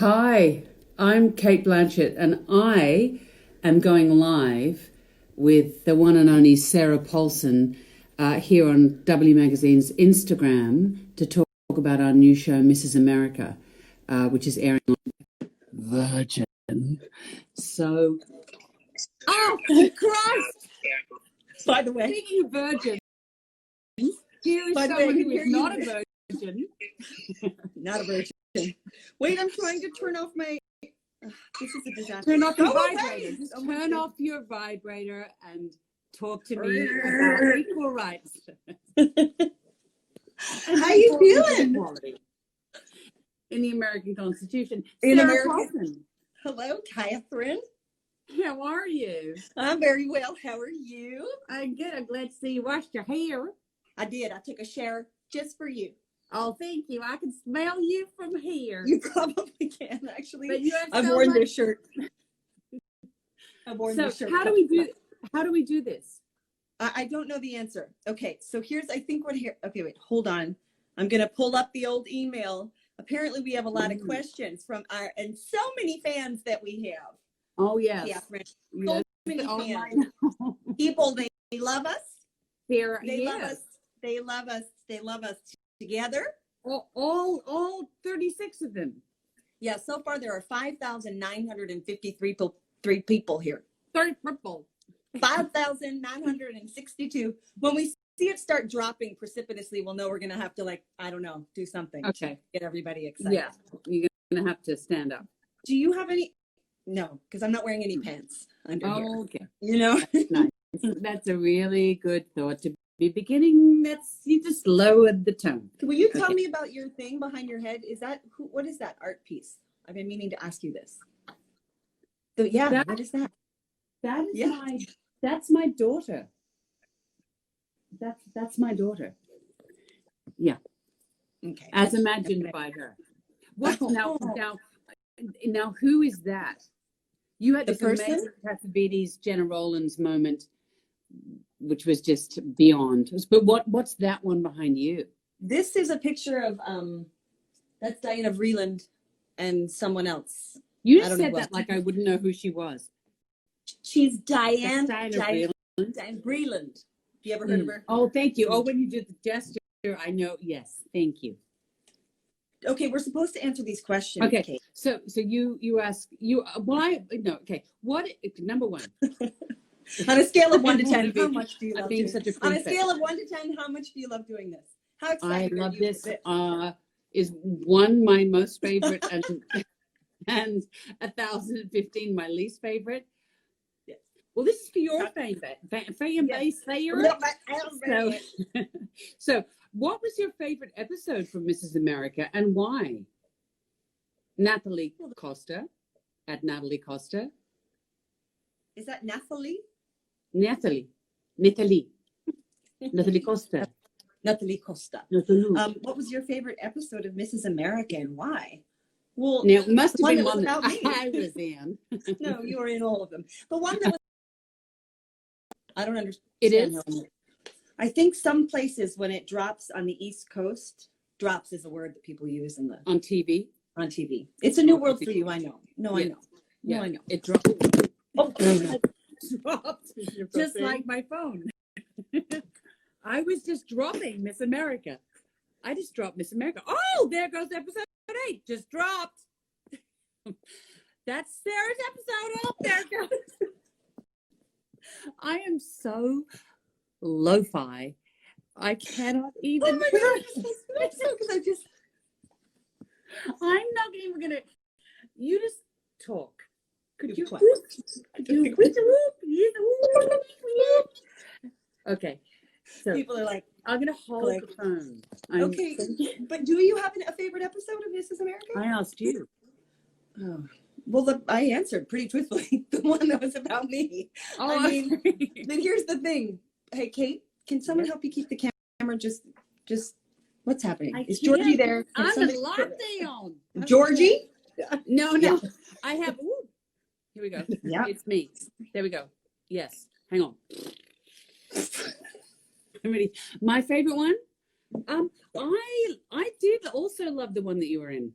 Hi, I'm Cate Blanchett, and I am going live with the one and only Sarah Paulson here on W Magazine's Instagram to talk about our new show, Mrs. America, which is airing on Virgin. So, oh, Christ! By the way, Speaking of Virgin, here is someone who is not a virgin. Not a virgin. Wait, I'm trying to turn off my. This is a disaster. Turn off your vibrator. Just turn off your vibrator and talk to me about equal rights. How you feeling? In the American Constitution. In Sarah America. Paulson. Hello, Catherine. How are you? I'm very well. How are you? I'm good. I'm glad to see you washed your hair. I did. I took a shower just for you. Oh, thank you. I can smell you from here. You probably can, actually. But you have I've so worn much... this shirt. I've worn this shirt. How do we do this? I don't know the answer. Okay, so here's, I think what here. Okay, wait, hold on. I'm going to pull up the old email. Apparently, we have a lot of questions from our, and so many fans that we have. Oh, yes. Yeah, friends. Yes. So many Oh, fans. People, they love us. Sarah, They yes. love us. They love us. They love us together. All 36 of them. Yeah, so far there are 5,953 people here. 30 purple. 5,962. When we see it start dropping precipitously, we'll know we're going to have to, like, I don't know, do something. Okay. Get everybody excited. Yeah, you're going to have to stand up. Do you have any? No, because I'm not wearing any pants under here. Okay. You know? That's nice. That's a really good thought to be beginning. You just lowered the tone. Will you tell me about your thing behind your head? Is that, what is that art piece? I've been meaning to ask you this. So yeah, what is that? That is that's my daughter. That's my daughter. Yeah. Okay. As imagined by her. What now who is that? You had The this person? amazing Cassavetes, Jenna Rollins moment, which was just beyond. But what's that one behind you? This is a picture of that's Diana Vreeland and someone else. You just said that like I wouldn't know who she was. She's Diana Vreeland. Vreeland. Have you ever heard of her? Oh, thank you. Oh, when you did the gesture, I know. Yes, thank you. Okay, we're supposed to answer these questions. Okay, Kate. so you ask you okay. What number one? On a scale of 1 to 10, how much do you love being doing such a this? On a princess. scale of 1 to 10, how much do you love doing this? How I excited love are you this. for Is one my most favorite and 1,015 my least favorite. Yes. Well, this is for your fan base favorite. So, what was your favorite episode from Mrs. America and why? Natalie Costa at Natalie Costa. Is that Nathalie? Natalie Costa. Natalie Costa. Natalie. What was your favorite episode of Mrs. America and why? Well, Now, it must have one been that was one about that me. I was in. No, you were in all of them. The one that was, I don't understand. It is? I think some places when it drops on the East Coast, drops is a word that people use in the On TV. on TV. It's a new world for you, I know. No, Yeah. I know. Yeah, No, I know. It dropped. Oh, Dropped. Just like my phone. I was just dropping Miss America. I just dropped Miss America. Oh, there goes episode 8. Just dropped. That's Sarah's episode. Oh, there it goes. I am so lo-fi. I cannot even. oh my God. Because I just, I'm not even gonna. You just talk. Could you? what? Okay. So People are like, I'm gonna hold like, the phone. okay, but do you have a favorite episode of Mrs. America? I asked you. Oh. Well, I answered pretty truthfully. The one that was about me. Oh, I mean, but here's the thing. Hey, Kate, can someone help you keep the camera? Just what's happening? Is Georgie there? Can I'm somebody- in lockdown. Georgie? No. Yeah. I have. Ooh, here we go. Yeah. It's me. There we go. Yes. Hang on. I'm ready. My favorite one. I did also love the one that you were in.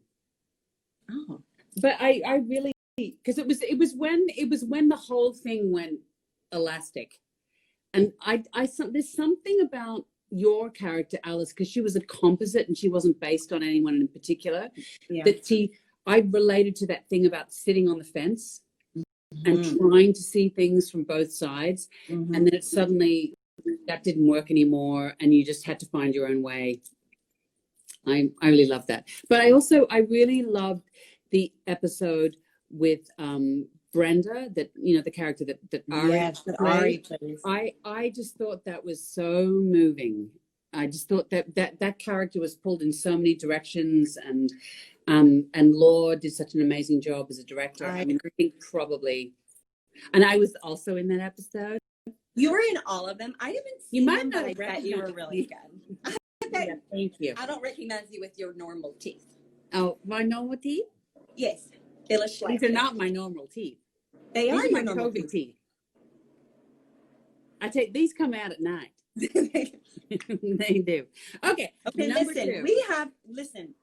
Oh. But I really, because it was when the whole thing went elastic, and there's something about your character Alice, because she was a composite and she wasn't based on anyone in particular. Yeah. That I related to that thing about sitting on the fence and trying to see things from both sides, and then it suddenly that didn't work anymore, and you just had to find your own way. I really loved that. But I really loved the episode with Brenda, that the character that Ari plays. I just thought that was so moving. I just thought that character was pulled in so many directions, and Law did such an amazing job as a director. I think probably, and I was also in that episode. You were in all of them. I haven't seen them, but I bet you were really good. Yeah, thank you. I don't recognize you with your normal teeth. Oh, my normal teeth? Yes. These are not my normal teeth. They are my COVID teeth. I take these come out at night. They do. Okay. Listen,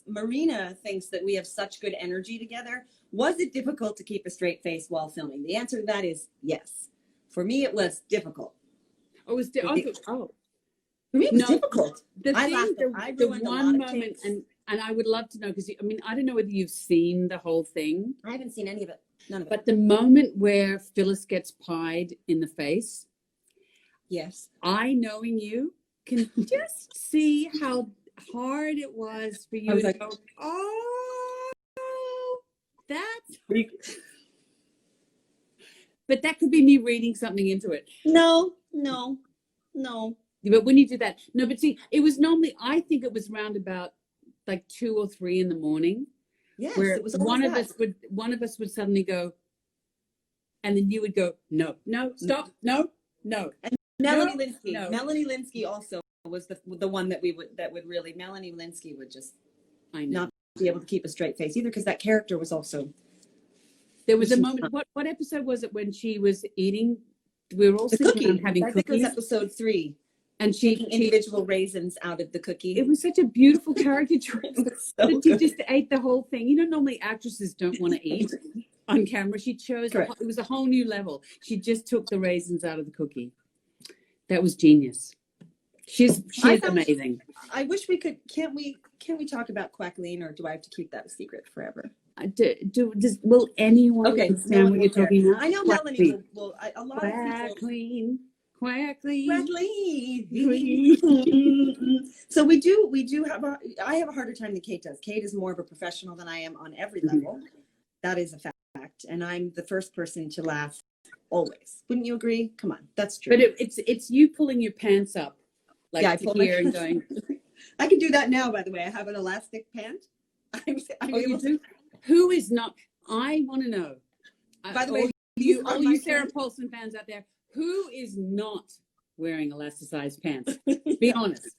Marina thinks that we have such good energy together. Was it difficult to keep a straight face while filming? The answer to that is yes. For me, it was difficult. Oh, it was difficult. For me, it was difficult. The one moment, and I would love to know, because I don't know whether you've seen the whole thing. I haven't seen any of it. None of it. But the moment where Phyllis gets pied in the face. Yes. I, knowing you, can just see how hard it was for you to go, oh, that's... But that could be me reading something into it. No. But when you do that, no, but see, it was normally, I think it was round about like 2 or 3 in the morning. Yes, where it was one of us would suddenly go, and then you would go, no, stop, no. And Melanie Linsky also was the one that would really, Melanie Linsky would just not be able to keep a straight face either, because that character was also. There was a moment. What episode was it when she was eating? We were all sitting around having cookies. I think it was episode 3. And she taking individual raisins out of the cookie. It was such a beautiful character choice. She just ate the whole thing. Normally actresses don't want to eat on camera. She chose. It was a whole new level. She just took the raisins out of the cookie. That was genius. She's amazing. I wish we could. Can't we talk about Quackleen, or do I have to keep that a secret forever? Will anyone understand what you're talking about? I know Melanie will. A lot of people. Quackly. So we do have I have a harder time than Cate does. Cate is more of a professional than I am on every level. That is a fact. And I'm the first person to laugh always. Wouldn't you agree? Come on, that's true. But it's you pulling your pants up, like here and going. I can do that now, by the way. I have an elastic pant. You do? Who is not? I want to know. By the way, all you Sarah Paulson fans out there, who is not wearing elasticized pants? Be honest.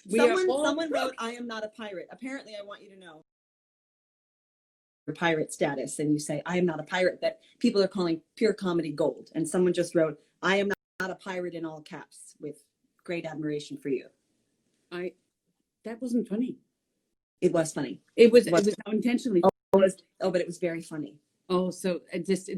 Someone wrote, "I am not a pirate." Apparently, I want you to know your pirate status, and you say, "I am not a pirate," that people are calling pure comedy gold. And someone just wrote, "I am not a pirate," in all caps, with great admiration for you. That wasn't funny. It was funny. It was intentionally funny. But it was very funny. Oh, so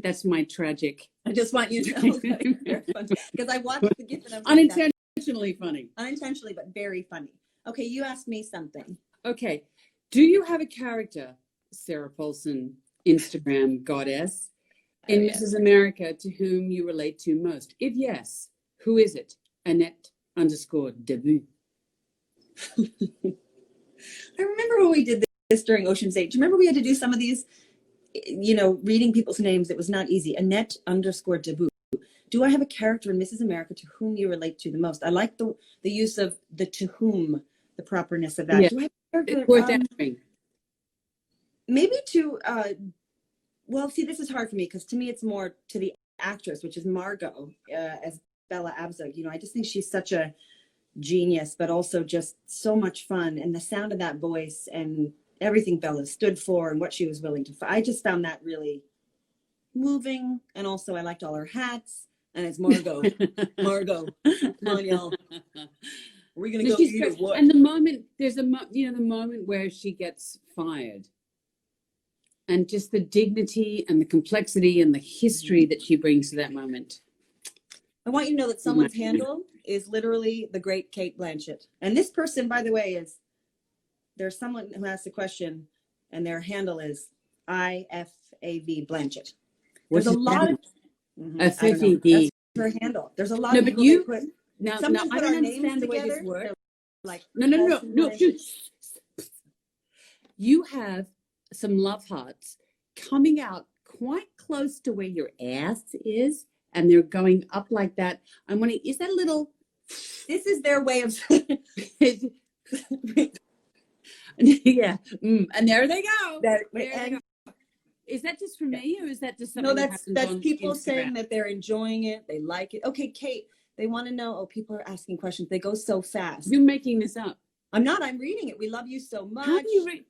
that's my tragic. I just want you to know that it's very funny, because I watched the gift and I was unintentionally funny. Unintentionally, but very funny. Okay, you asked me something. Okay, do you have a character, Sarah Paulson, Instagram goddess, in Mrs. America to whom you relate to most? If yes, who is it? Annette_debut. I remember when we did this during Ocean's 8. Do you remember we had to do some of these? Reading people's names, it was not easy. Annette_debut. Do I have a character in Mrs. America to whom you relate to the most? I like the use of the to whom, the properness of that. Yeah. Do I have a character? It's worth answering. Maybe to, well, see, this is hard for me, because to me it's more to the actress, which is Margot, as Bella Abzug. I just think she's such a genius, but also just so much fun. And the sound of that voice and everything Bella stood for and what she was willing to fight. I just found that really moving. And also I liked all her hats. And it's Margot. Margot. Come on, y'all. We're going to go eat or what? And the moment, the moment where she gets fired. and just the dignity and the complexity and the history that she brings to that moment. I want you to know that someone's handle is literally the great Cate Blanchett. And this person, by the way, there's someone who asked a question and their handle is IFAV Blanchett. There's a lot of that's her handle. There's a lot of people that put now put I don't our names understand the way together. this works. Like No. You have some love hearts coming out quite close to where your ass is, and they're going up like that. I'm wondering, is that a little? This is their way of. Yeah, and there they go. There they go. Is that just for me, or is that just something? No, that's people Instagram? saying that they're enjoying it, they like it. Okay, Kate, they want to know. Oh, people are asking questions. They go so fast. You're making this up. I'm not. I'm reading it. We love you so much. How do you read?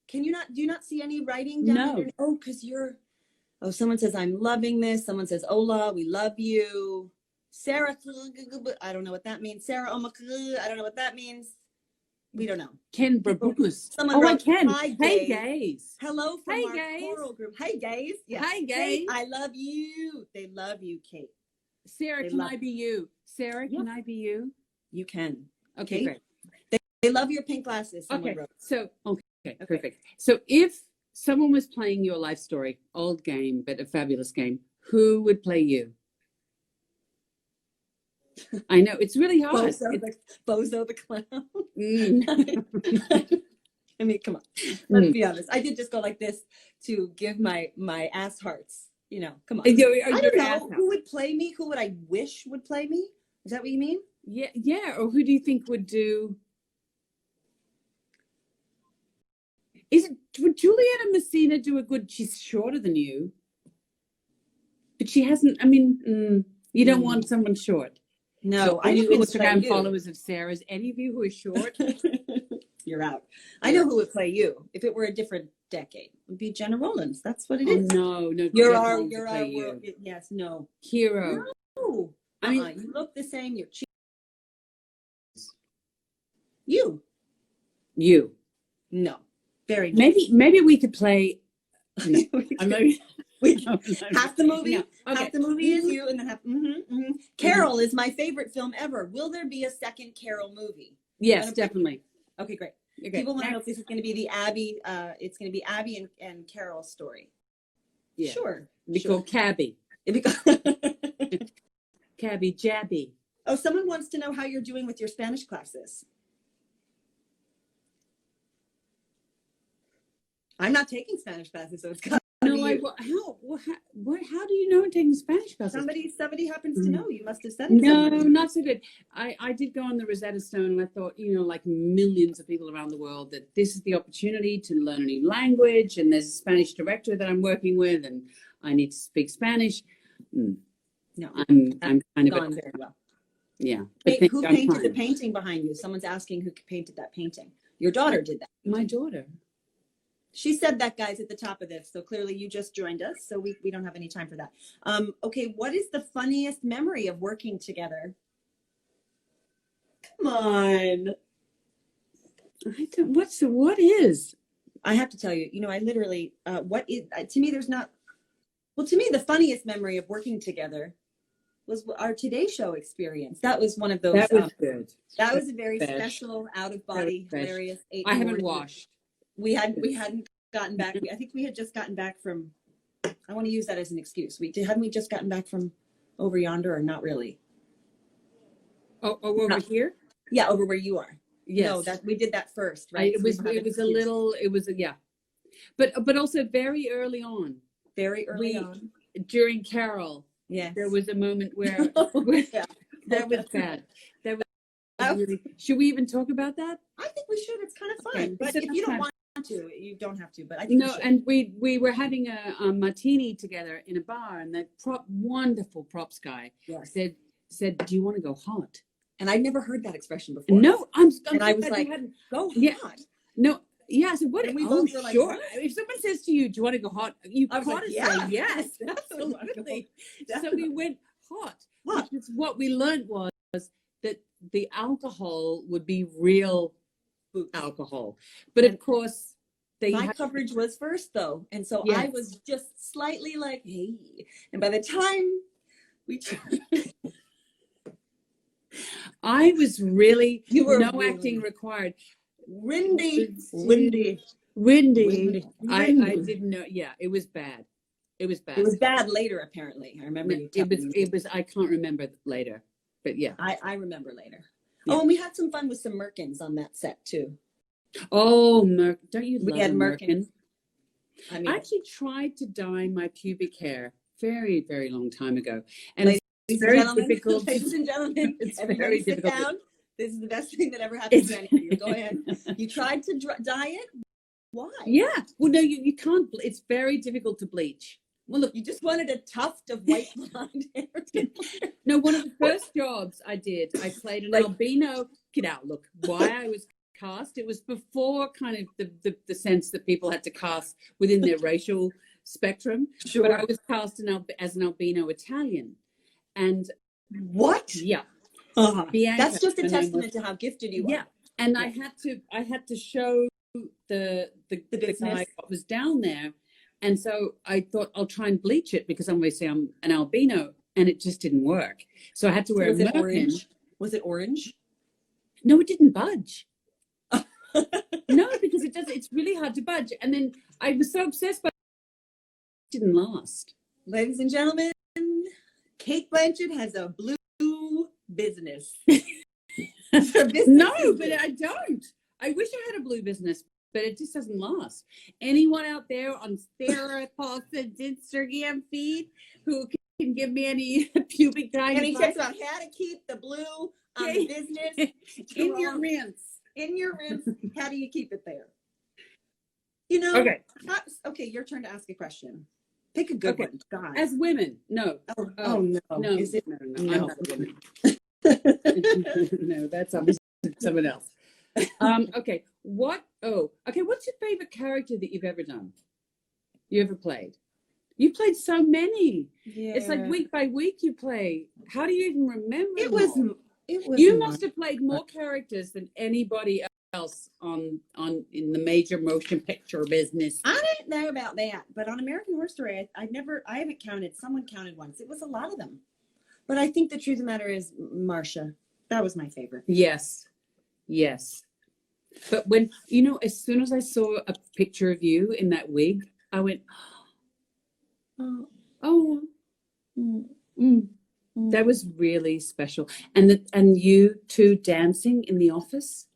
Can you not? Do you not see any writing down No. there? Oh, because you're. Oh, someone says I'm loving this. Someone says, "Hola, we love you." Sarah, I don't know what that means. Sarah, I don't know what that means. We don't know. Ken Brabukus. Someone wrote, Ken. Hi, hey, gays. Hello from hey, our gays. choral group. Hey, gays. Yeah. Hi, gays. Kate, I love you. They love you, Kate. Sarah, can I be you? Sarah, can I be you? You can. Okay, Kate, great. They love your pink glasses. Okay, wrote. so, okay, perfect. So if someone was playing your life story, old game, but a fabulous game, who would play you? I know, it's really hard. Bozo the clown. I mean, come on. Let's be honest. I did just go like this to give my ass hearts. You know, come on. I don't know. Who would play me? Who would I wish would play me? Is that what you mean? Yeah. Or who do you think would do? Would Julieta Messina do a good? She's shorter than you, but she hasn't. I mean, you don't want someone short. No, so I know Instagram followers of Sarah's. Any of you who are short, you're out. I know who would play you if it were a different decade. It would be Jenna Rollins. That's what it is. No, you're our world. Yes, no hero. No, I mean, you look the same. You're cheap. You. No, very. Maybe we could play. No. Half the movie, half the movie is you, and then half. Carol is my favorite film ever. Will there be a second Carol movie? Yes, definitely. Okay, great. Okay. People want to know if this is going to be the Abby. It's going to be Abby and Carol's story. Yeah, sure. It'd be called Cabby. Cabby Jabby. Oh, someone wants to know how you're doing with your Spanish classes. I'm not taking Spanish classes, so it's got. No, how do you know I'm taking Spanish classes? Somebody happens to know. You must have said it. No, not so good. I did go on the Rosetta Stone, and I thought, like millions of people around the world, that this is the opportunity to learn a new language, and there's a Spanish director that I'm working with, and I need to speak Spanish. No, I'm kind of gone very well. Yeah. Who painted the painting behind you? Someone's asking who painted that painting. Your daughter did that. My daughter. She said that, guys, at the top of this. So clearly you just joined us. So we don't have any time for that. Okay. What is the funniest memory of working together? Come on. I don't, what is? I have to tell you, I literally, what is, to me, to me, the funniest memory of working together was our Today Show experience. That was one of those. That was good. That was a very special, out of body, hilarious. I haven't washed. We hadn't gotten back. I think we had just gotten back from. I want to use that as an excuse. Hadn't we just gotten back from over yonder, or not really? Oh, over here? Yeah, over where you are. Yes. No, we did that first, right? It was but also very early on. Very early on. During Carol. Yeah. There was a moment where that was bad. That was really, should we even talk about that? I think we should. It's kind of fun. Okay. But if you don't want to, you don't have to. But I think no. And we were having a martini together in a bar, and the wonderful props guy said, "Do you want to go hot?" And I'd never heard that expression before. No, I was like, "Go hot." No. Yeah, so what? And we both were like, sure. If someone says to you, "Do you want to go hot?" You got to say yes, absolutely. So we went hot. Which is what we learned was that the alcohol would be real alcohol, but of course, My coverage was first though. And so I was just slightly like, hey. And by the time I was really, you were no really acting required. windy. I didn't know. Yeah, it was bad. It was bad. It was bad later, apparently. I remember you telling me. It was, I can't remember later, but yeah. I remember later. Yeah. Oh, and we had some fun with some merkins on that set too. Oh, don't you love We had merkin? I mean, I actually tried to dye my pubic hair very, very long time ago. And it's very difficult. Ladies and gentlemen, it's everybody sit down. This is the best thing that ever happened to any of you. Go ahead. You tried to dye it? Why? Yeah. Well, no, you can't. It's very difficult to bleach. Well, look, you just wanted a tuft of white blonde hair. No, one of the first jobs I did, I played an albino. Get out. Look, why I was cast. It was before kind of the sense that people had to cast within their racial spectrum. Sure. But I was cast as an albino Italian. And what? Yeah. Bianca, that's just a testament to how gifted you are. Yeah. And I had to show the guy what was down there. And so I thought I'll try and bleach it because obviously I'm an albino, and it just didn't work. So I had to wear a merkin. Orange? Was it orange? No, it didn't budge. No, because it's really hard to budge. And then I was so obsessed by it, didn't last. Ladies and gentlemen, Cate Blanchett has a blue business. No, but I don't. I wish I had a blue business, but it just doesn't last. Anyone out there on Sarah Paulson's Instagram feed who can give me any pubic dye? Any tips about how to keep the blue on the business? In your rinse. In your rinse. How do you keep it there? You know, okay, your turn to ask a question. Pick a good one. God. As women, no. Oh no. Is it? No. I'm not a woman. No, that's someone else. Okay. What's your favorite character that you've ever done? You ever played? You played so many. Yeah. It's like week by week you play. How do you even remember? It was. You must have played more characters than anybody else in the major motion picture business. I didn't know about that, but on American Horror Story, I haven't counted. Someone counted once. It was a lot of them. But I think the truth of the matter is Marcia. That was my favorite. Yes. But when, as soon as I saw a picture of you in that wig, I went, that was really special. And you two dancing in the office,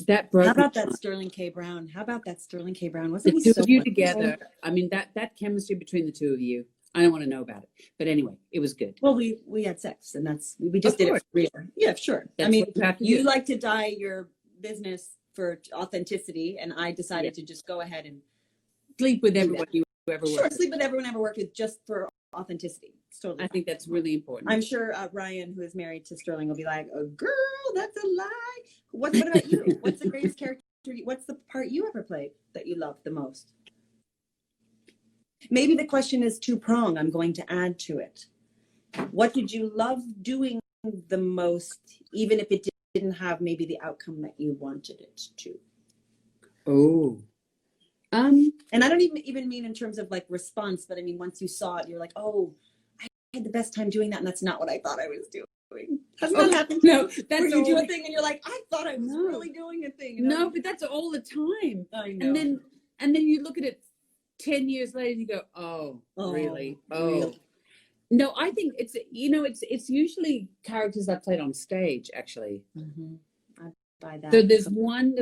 that broke. How about that Sterling K. Brown? Wasn't the two of you together? I mean, that chemistry between the two of you. I don't want to know about it, but anyway, it was good. Well, we had sex, and we just did it for real. Yeah, sure. That's I mean, you do. Like to dye your business for authenticity, and I decided to just go ahead and sleep with everyone you ever worked with. Sleep with everyone I ever worked with just for authenticity. It's totally. I think that's really important. I'm sure Ryan, who is married to Sterling, will be like, "Oh, girl, that's a lie." What about you? What's the greatest character? What's the part you ever played that you loved the most? Maybe the question is two-pronged. I'm going to add to it. What did you love doing the most, even if it didn't have maybe the outcome that you wanted it to? And I don't even mean in terms of like response, but I mean, once you saw it, you're like, oh, I had the best time doing that. And that's not what I thought I was doing. Hasn't that happened? No, that's where you do a thing and you're like, I thought I was really doing a thing. No, but that's all the time. I know. And then you look at it 10 years later and you go, really? Really? No, I think it's usually characters I played on stage, actually. Mm-hmm. I buy that. So there's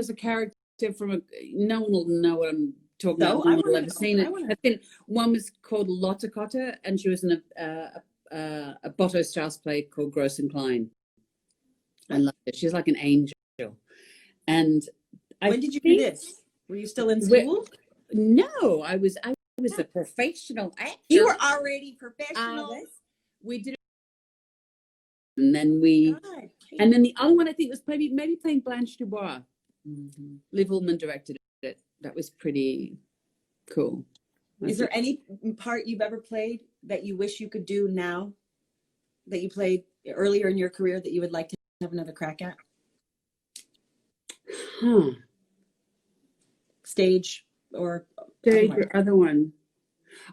a character from no one will know what I'm talking about. No one will ever seen it. I think one was called Lotta Cotta, and she was in a Botto Strauss play called Gross and Klein. I love it. She's like an angel. And when did you do this? Were you still in school? No, I was a professional actor. You were already professional. We did it. And then the other one I think was maybe playing Blanche Dubois. Mm-hmm. Liv Ullmann directed it. That was pretty cool. Is there any part you've ever played that you wish you could do now, that you played earlier in your career, that you would like to have another crack at? Huh. Stage, or Jade, otherwise? your other one.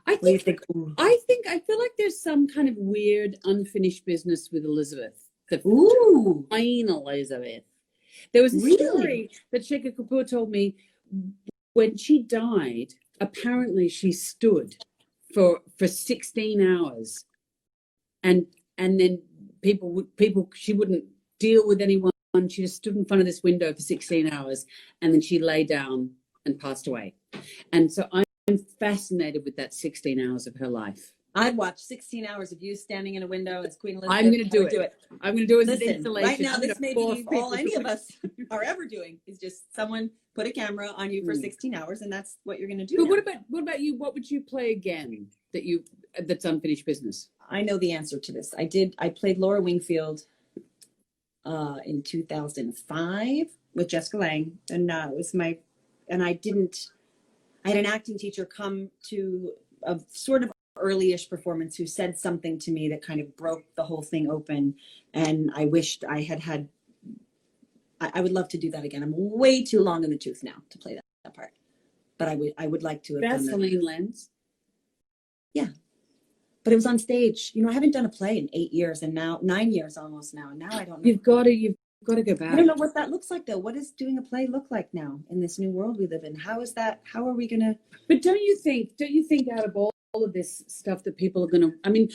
I What do you think, think? Ooh. I feel like there's some kind of weird unfinished business with Elizabeth, the Ooh, final Elizabeth. There was a really? story that Shekhar Kapoor told me when she died. Apparently, she stood for 16 hours, and then she wouldn't deal with anyone. She just stood in front of this window for 16 hours, and then she lay down and passed away. And so I'm fascinated with that 16 hours of her life. I'd watch 16 hours of you standing in a window as Queen Elizabeth. I'm going to do it. I'm going to do it as an Listen, installation. right now, I'm this gonna may force be all people any to of us are ever doing is just someone put a camera on you for 16 hours, and that's what you're going to do. But now. what about you? What would you play again that's unfinished business? I know the answer to this. I played Laura Wingfield in 2005 with Jessica Lange, and it was I had an acting teacher come to a sort of early-ish performance who said something to me that kind of broke the whole thing open, and I wished I had I would love to do that again. I'm way too long in the tooth now to play that part, but I would like to have done that. Vaseline lens. Yeah, but it was on stage. I haven't done a play in 8 years, and now 9 years almost now, and now I don't know. You've got to go back. I don't know what that looks like though. What does doing a play look like now in this new world we live in? How is that? How are we gonna? But don't you think out of all of this stuff that people are gonna? I mean,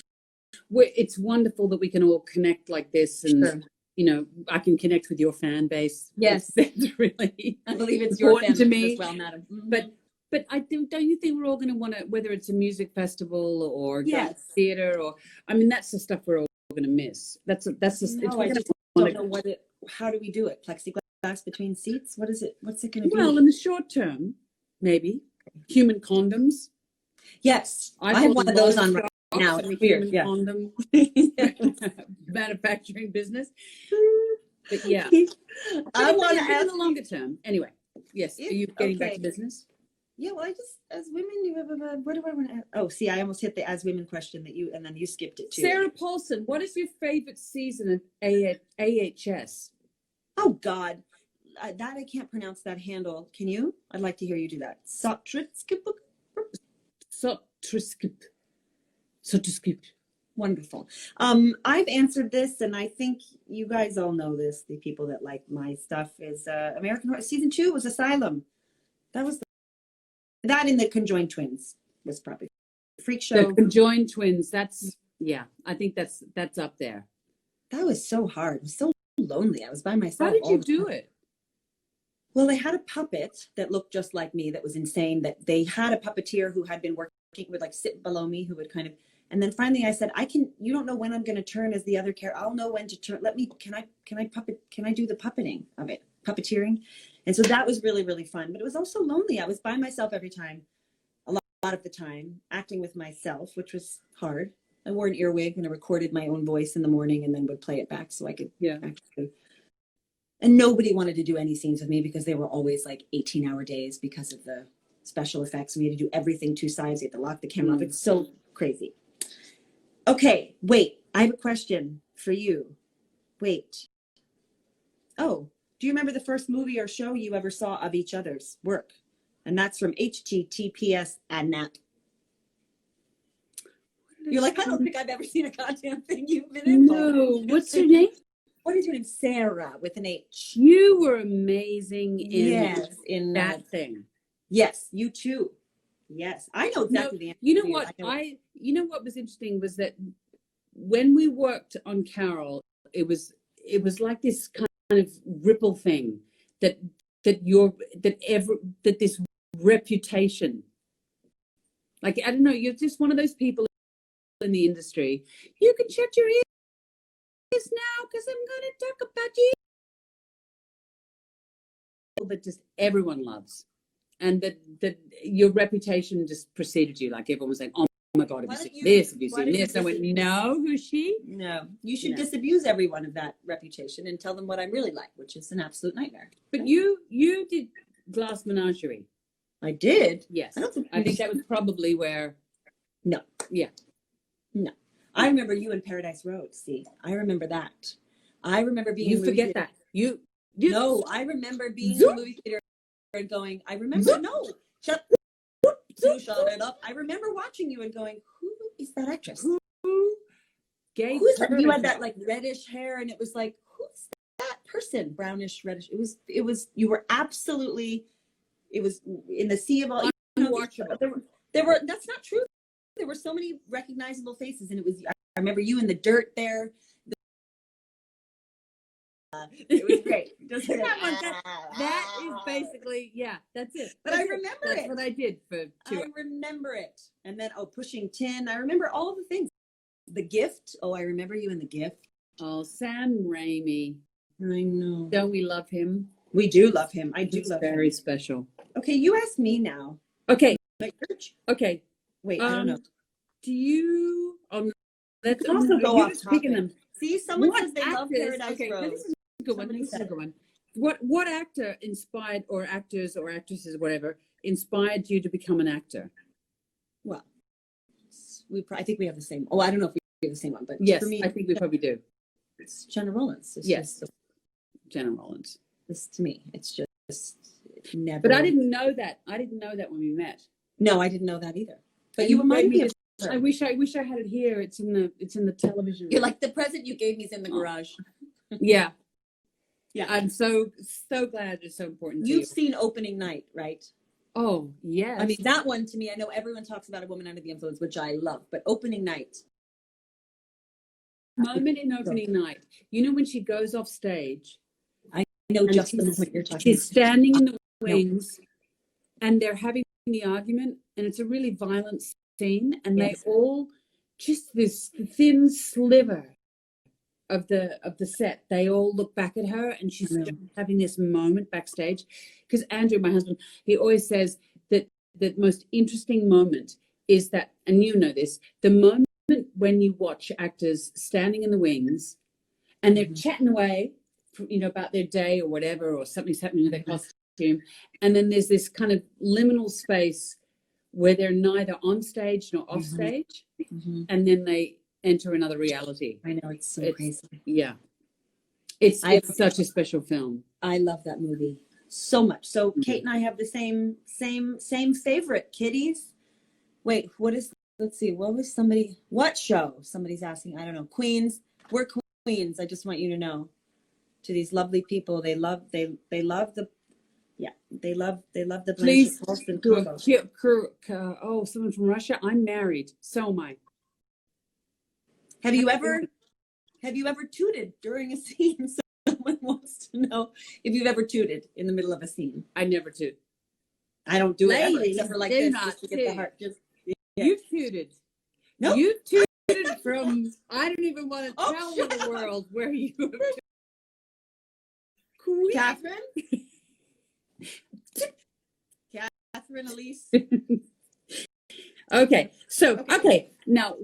it's wonderful that we can all connect like this, and Sure. I can connect with your fan base. Yes, that's really. I believe it's your fan to me as well, madam. Mm-hmm. But don't you think we're all going to want to, whether it's a music festival or theater, or I mean, that's the stuff we're all going to miss. That's the. No, I just don't know how do we do it? Plexiglass between seats? What is it? What's it going to be? Well, in the short term, maybe human condoms. Yes, I have one of those on right now. It's weird. Yeah. Condom manufacturing business. But yeah, I want to in the longer term. Anyway, yes. Are you getting back to business? Yeah. Well, as women, what do I want to ask? Oh, see, I almost hit the as women question and then you skipped it too. Sarah Paulson, what is your favorite season of AHS? Oh God, that I can't pronounce that handle. Can you? I'd like to hear you do that. Sotriskip. Wonderful. I've answered this, and I think you guys all know this. The people that like my stuff is American Horror. Season 2 was Asylum. That was that in the Conjoined Twins was probably Freak Show. The Conjoined Twins. I think that's up there. That was so hard. It was so lonely. I was by myself. How did you do it? Well, they had a puppet that looked just like me. That was insane. That they had a puppeteer who had been working would like sit below me, who would kind of. And then finally, I said, you don't know when I'm going to turn as the other character. I'll know when to turn. Can I do the puppeting of it, puppeteering? And so that was really, really fun. But it was also lonely. I was by myself every time, a lot of the time, acting with myself, which was hard. I wore an earwig and I recorded my own voice in the morning and then would play it back so I could actually. And nobody wanted to do any scenes with me because they were always like 18-hour days because of the special effects. We had to do everything 2 sides. You had to lock the camera off. It's so crazy. Okay, wait. I have a question for you. Wait. Oh, do you remember the first movie or show you ever saw of each other's work? And that's from HTTPS ADNAP. You're like, I don't think I've ever seen a goddamn thing you've been in. No. What's your name? What is your name? Sarah with an H. You were amazing in that thing. Yes, you too. Yes, I know exactly the answer. You know what? You know what was interesting was that when we worked on Carol, it was like this kind of ripple thing that this reputation. Like, I don't know, you're just one of those people in the industry. You can shut your ears now because I'm going to talk about you. That just everyone loves. And that your reputation just preceded you. Like everyone was saying, oh my God, have you seen this? Have you seen this? I went, no, who's she? No, you should disabuse everyone of that reputation and tell them what I'm really like, which is an absolute nightmare. But you did Glass Menagerie. I did? Yes. I think that was probably where. No. Yeah. No. I remember you in Paradise Road. See, I remember that. I remember being. You forget that. No, I remember being in the movie theater and going, I remember, no, Shut it up. I remember watching you and going, who is that actress? Who gave Who's that? her You the had that job? like reddish hair, and it was like, who's that person? Brownish, reddish. It was. You were absolutely. It was in the sea of all. Unwatchable. There were. That's not true. There were so many recognizable faces, and it was. I remember you in the dirt there. It was great. Just like, that is basically, yeah, that's it. But I remember it. That's what I did for 2 hours. I remember it. And then, pushing tin. I remember all the things. The Gift. Oh, I remember you in The Gift. Oh, Sam Raimi. I know. Don't we love him? We do love him. I do He's love very him. special. Okay, you ask me now. Okay. Like, church? Okay. Wait, I don't know. Do you? Let's also go off picking topic. them. See, someone What says they love actors- Paradise okay, Rose. This is a good one. Somebody This is a said good one. What actor inspired, or actors or actresses, whatever, inspired you to become an actor? Well, I think we have the same. Oh, I don't know if we have the same one, but Yes, for me, I think we probably do. it's Jenna Rollins. It's Yes. just, Jenna Rollins. this to me, it's just never. But I didn't know that. I didn't know that when we met. No, I didn't know that either. But And you you remind gave me me of her. I wish I had it here. It's in the television. You're like, the present you gave me is in the garage. Yeah. Yeah. I'm so glad it's so important to You've you. seen Opening Night, right? Oh, yes. I mean, that one to me, I know everyone talks about A Woman Under the Influence, which I love, but Opening Night. Moment in Opening Night. You know when she goes off stage? I know And just the moment you're talking She's standing in the wings and they're having the argument, and it's a really violent scene, and Yes. they all just this thin sliver of the set, they all look back at her, and she's just having this moment backstage. Because Andrew, my husband, he always says that the most interesting moment is that, and you know this, the moment when you watch actors standing in the wings and they're chatting away, about their day or whatever, or something's happening with their costume, and then there's this kind of liminal space where they're neither on stage nor off stage, and then they enter another reality. I know, it's so crazy. Yeah. It's such a special film. I love that movie so much. So Kate and I have the same favorite, Kitties. Wait, let's see, what show? Somebody's asking, I don't know. Queens. We're Queens. I just want you to know. To these lovely people, they love the Please, Paulson combo. oh, someone from Russia. I'm married. So am I. Have you ever tooted during a scene? Someone wants to know if you've ever tooted in the middle of a scene. I never toot. I don't do it ever, Ladies, except for like do this, not just to get the heart. You've tooted. No. You've tooted from, I don't even want to tell shut the up. world where you have tooted. Catherine? Catherine Elise? Okay. So, now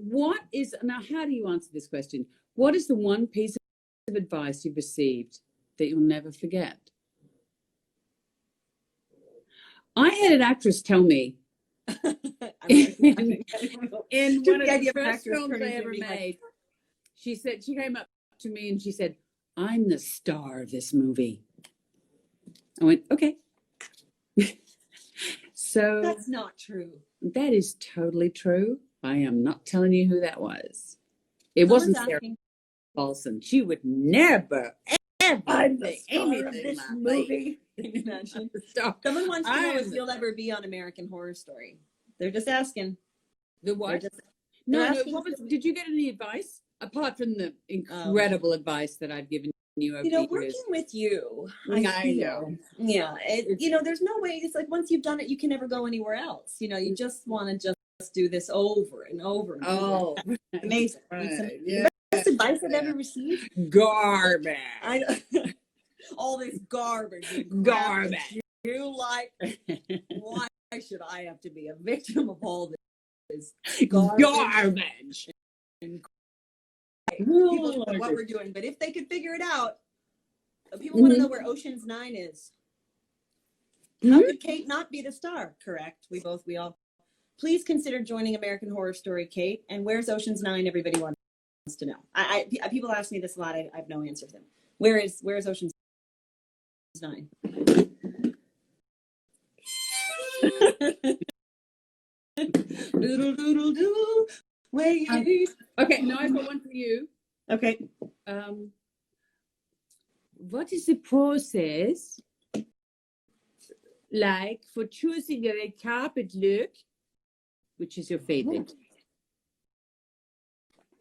how do you answer this question? What is the one piece of advice you've received that you'll never forget? I had an actress tell me in one of the first films I ever made, she came up to me and she said, I'm the star of this movie. I went, okay. So that's not true. That is totally true. I am not telling you who that was. It wasn't Sarah Paulson. She would never, ever say anything of this like movie. Imagine. Someone wants to know if you'll ever be on American Horror Story. They're just asking. The what? No. Did you get any advice apart from the incredible advice that I've given you over the years? Working with you, I know. Yeah, there's no way. It's like once you've done it, you can never go anywhere else. You just want to just do this over and over and over. Oh, amazing! Right. The best advice I've ever received. Garbage. All this garbage. You like? Why should I have to be a victim of all this garbage? People don't know what we're doing, but if they could figure it out, people want to know where Ocean's 9 is. How could Kate not be the star? Correct. We all. Please consider joining American Horror Story, Kate. And where's Ocean's 9? Everybody wants to know. People ask me this a lot. I have no answer for them. Where's Ocean's 9? Doodle doodle doo. Wait. Okay, now I've got one for you. Okay. What is the process like for choosing a red carpet look? Which is your favorite?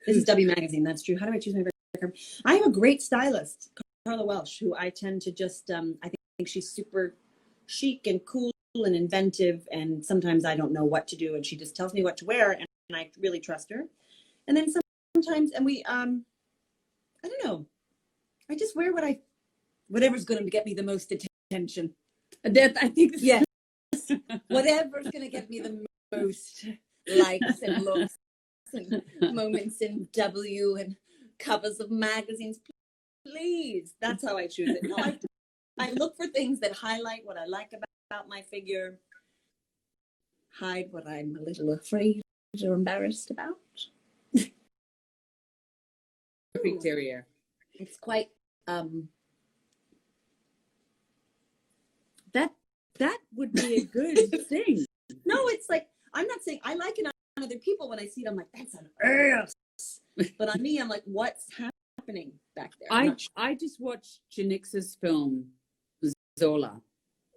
This is W Magazine. That's true. How do I choose my red carpet? I have a great stylist, Carla Welsh, who I tend to just, I think she's super chic and cool and inventive. And sometimes I don't know what to do. And she just tells me what to wear. And I really trust her. And then sometimes, and we, I don't know. I just wear whatever's going to get me the most attention. That I think. Yes. Whatever's going to get me the most likes and looks and moments in W and covers of magazines. Please. That's how I choose it. No, I look for things that highlight what I like about my figure, hide what I'm a little afraid or embarrassed about. Perfect terrier. It's quite that would be a good thing. No, it's like, I'm not saying I like it on other people. When I see it, I'm like, that's an ass. But on me, I'm like, what's happening back there? I just watched Janix's film Zola,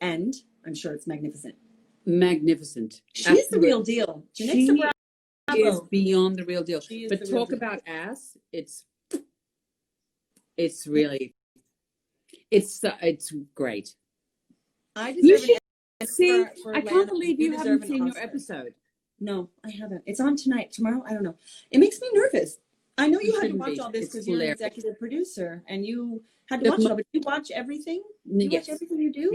and I'm sure it's magnificent. Magnificent. She's the real deal. She is beyond the real deal. But talk about ass. It's really, it's great. I You deserve should see. for I can't believe you haven't an seen your Oscar. episode. No, I haven't. It's on tonight, tomorrow. I don't know. It makes me nervous. I know you had to shouldn't watch be. all this It's because you're an hilarious. executive producer and you had to watch it all. But you watch everything? You Yes. watch everything you do?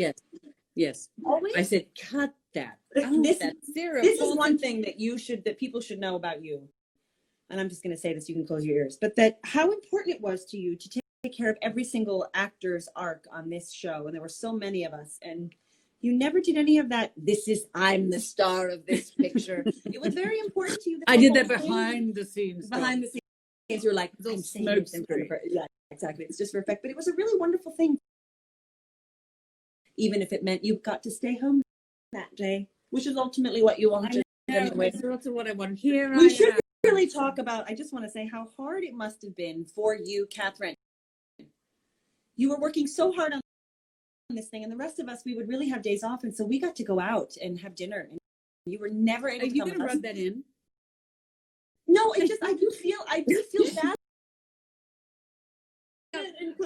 Yes. Always? I said, cut that. This is one thing that people should know about you. And I'm just going to say this, you can close your ears, but that how important it was to you to take care of every single actor's arc on this show. And there were so many of us, and you never did any of that. I'm the star of this picture. It was very important to you. I did that behind the scenes. Behind the scenes, you're like, I'm saying this in front of her. Yeah, exactly. It's just for effect, but it was a really wonderful thing. Even if it meant you got to stay home that day, which is ultimately what you wanted. Anyway. That's what I want. Here We should really talk about, I just want to say how hard it must have been for you, Catherine. You were working so hard on this thing, and the rest of us, we would really have days off, and so we got to go out and have dinner, and you were never able to come. Are you going to rub that in? No, it just, I do feel bad.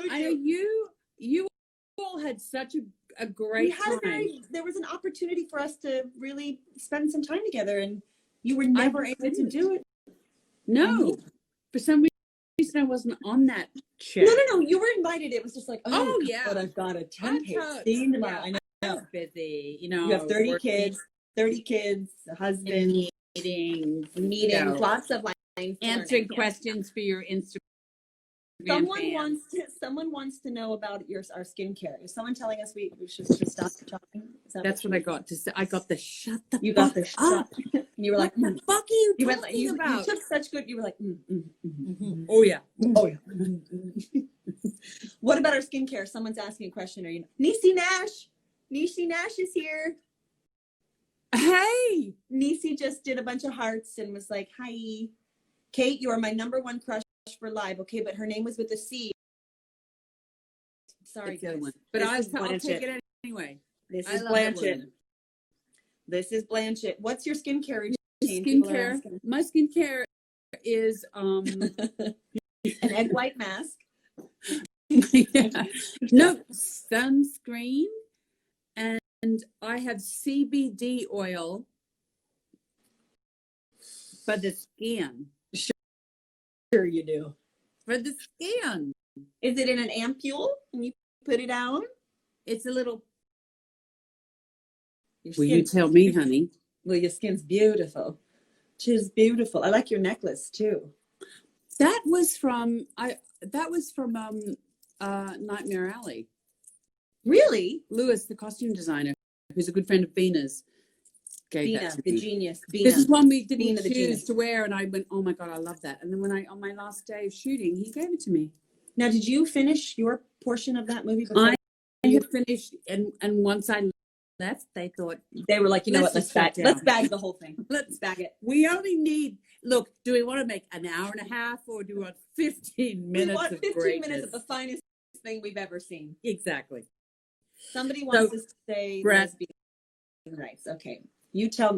I know you all had such a great time. There was an opportunity for us to really spend some time together, and you were never able to do it. No, for some reason I wasn't on that chat. No, you were invited. It was just like, oh yeah, but I've got a 10-page scene tomorrow. I know. I was busy, you have 30 kids, a husband, meetings, lots of lines, answering questions for your Instagram. Someone wants to know about our skincare. Is someone telling us we should stop talking? That's what I got to say. I got the shut the you fuck got the up. And you were like, what the fuck are you talking about? You took such good. You were like, oh yeah, oh yeah. What about our skincare? Someone's asking a question. Are you Niecy Nash? Niecy Nash is here. Hey, Niecy just did a bunch of hearts and was like, hi, Kate, you are my #1 crush for live. Okay, but her name was with a C. Sorry, guys. But I'll take it anyway. This is Blanchett. This is Blanchett. What's your skincare routine? Skincare. My skincare is an egg white mask. No, sunscreen, and I have CBD oil for the skin. Sure you do. For the skin. Is it in an ampule and you put it on? It's a little. Will you tell me, honey? Well, your skin's beautiful. She's beautiful. I like your necklace too. That was from Nightmare Alley. Really? Lewis, the costume designer, who's a good friend of Bina's. Bina, the genius. Bina. This is one we didn't choose to wear, and I went, oh my God, I love that. And then on my last day of shooting, he gave it to me. Now, did you finish your portion of that movie? I had finished, and once I left, they thought, They were like, you know what, Let's let's just shut bag, down. let's bag the whole thing. let's Bag it. we only need, look, do we want to make an hour and a half or do we want 15 minutes We want of 15 greatness? minutes of the finest thing we've ever seen. Exactly. Somebody wants us to say Brad- lesbian rights. Okay. You tell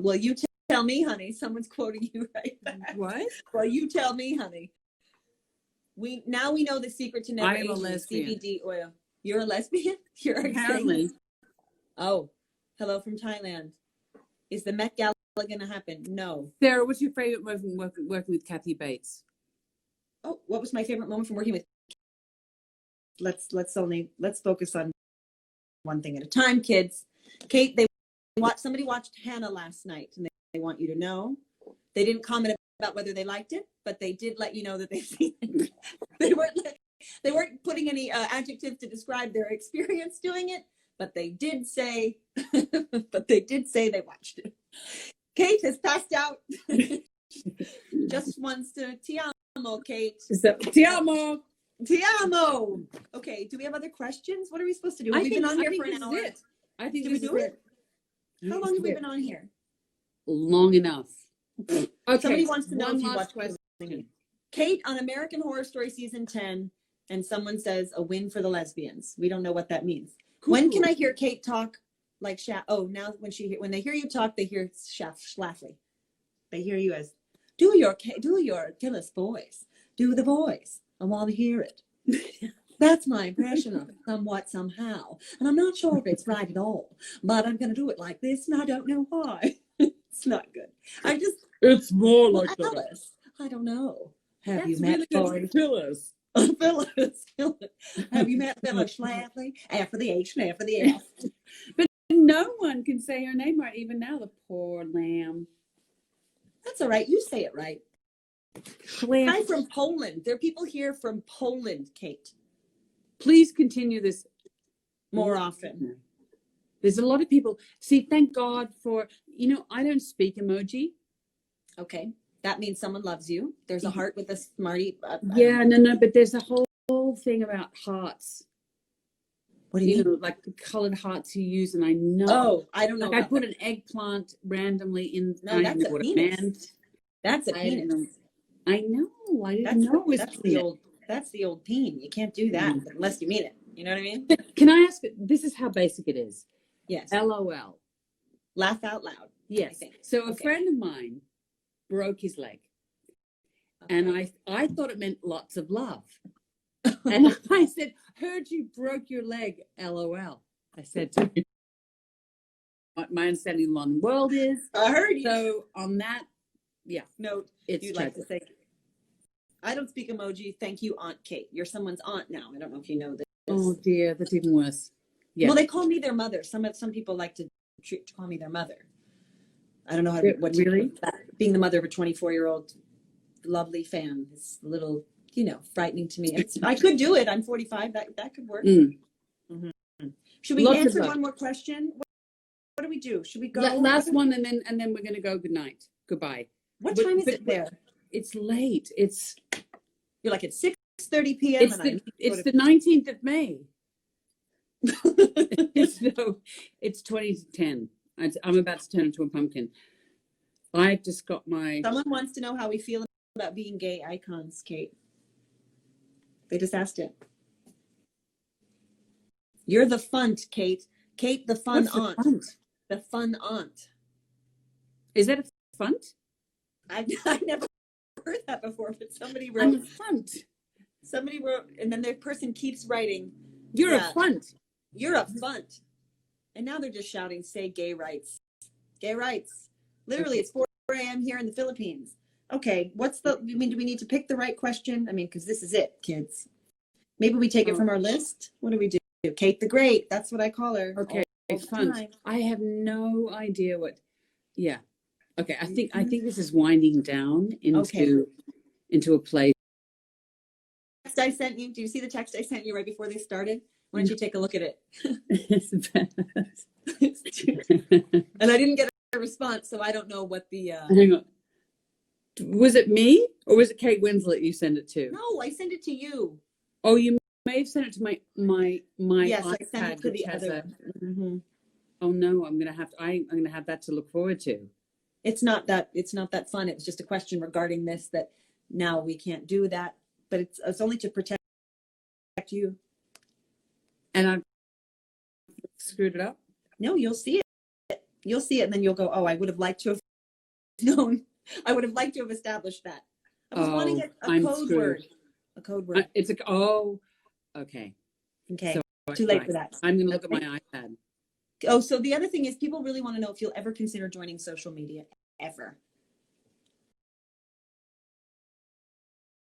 me, honey. Someone's quoting you right back. What? Well, you tell me, honey. We know the secret to never I am a aging, lesbian. CBD oil. You're a lesbian? You're Apparently. saying, oh, hello from Thailand. Is the Met Gala going to happen? No. Sarah, what's your favorite working with Kathy Bates? Oh, what was my favorite moment from working with? Let's focus on one thing at a time, kids. Kate, somebody watched Hannah last night, and they want you to know. They didn't comment about whether they liked it, but they did let you know that they've seen it. They weren't putting any adjectives to describe their experience doing it, but they did say they watched it. Kate has passed out. Just wants to ti amo, Kate. Ti amo. Ti amo. Okay, do we have other questions? What are we supposed to do? We've been on here for an hour. I think Did we this do is it? How long have we been on here? Long enough. Okay. Somebody wants to know One if you last watched question. Kate on American Horror Story season 10, and someone says a win for the lesbians. We don't know what that means. Cool. When can I hear Kate talk like now when they hear you talk, they hear Schlafly. They hear you as do your Gillis voice. Do the voice. I want to hear it. That's my impression of it, somewhat, somehow. And I'm not sure if it's right at all, but I'm going to do it like this, and I don't know why. It's not good. It's more like Alice, I don't know. Have you That's met really good. Phyllis. Phyllis? Have you met Phyllis Schlafly? After the H and after the F. But no one can say her name right, even now, the poor lamb. That's all right. You say it right. Hi from Poland. There are people here from Poland, Kate. Please continue this more often. There's a lot of people. See, thank God for, I don't speak emoji. Okay. That means someone loves you. There's a heart with a smarty. No, but there's a whole thing about hearts. What do you mean? Like the colored hearts you use, and I know. Oh, I don't know. Like I put an eggplant randomly in. No, that's a penis. That's a penis. I know. I didn't know it was that's the old peen. You can't do that unless you mean it. You know what I mean? But can I ask? This is how basic it is. Yes. LOL. Laugh out loud. Yes. So a friend of mine broke his leg, and I thought it meant lots of love. And I said, "Heard you broke your leg." LOL. I said to him. What my understanding of the modern world is. I heard you. So on that, note, you'd like to say, I don't speak emoji. Thank you, Aunt Kate. You're someone's aunt now. I don't know if you know this. Oh dear, that's even worse. Yeah. Well, they call me their mother. Some people like to call me their mother. I don't know what really. Being the mother of a 24-year-old lovely fan is a little, frightening to me. I could do it. I'm 45. That could work. Mm-hmm. Should we answer one more question? What do we do? Should we go? Last one, and then we're going to go. Good night. Goodbye. What time is it there? It's late. You're like at 6:30 p.m. It's the 19th of May. It's 20 to 10. I'm about to turn into a pumpkin. I've just got my. Someone wants to know how we feel about being gay icons, Kate. They just asked it. You're the funt, Kate. Kate, the fun aunt. The fun aunt. Is that a funt? I never heard that before, but somebody wrote. I'm a funt. Somebody wrote, and then the person keeps writing. You're a funt. You're a funt. And now they're just shouting, say gay rights. Gay rights. Literally, It's 4 a.m. here in the Philippines. Okay, do we need to pick the right question? Because this is it, kids. Maybe we take it from our list. What do we do? Kate the Great. That's what I call her. Okay, fun. I have no idea what. Yeah. Okay. I think this is winding down into a place. Text I sent you. Do you see the text I sent you right before they started? Why don't you take a look at it? And I didn't get a response, so I don't know what the. Hang on. Was it me or was it Kate Winslet you sent it to? No, I sent it to you. Oh, you may have sent it to my yes, iPad, I sent it to the other. Oh no, I'm gonna have that to look forward to. It's not that fun. It was just a question regarding this, that now we can't do that, but it's only to protect you. And I screwed it up. No, you'll see it. You'll see it, and then you'll go, oh, I would have liked to have known. I would have liked to have established that. I was wanting a code screwed. word. A code word. Okay. Okay. So, Too late right. for that. I'm gonna look at my iPad. Oh, so the other thing is, people really want to know if you'll ever consider joining social media, ever.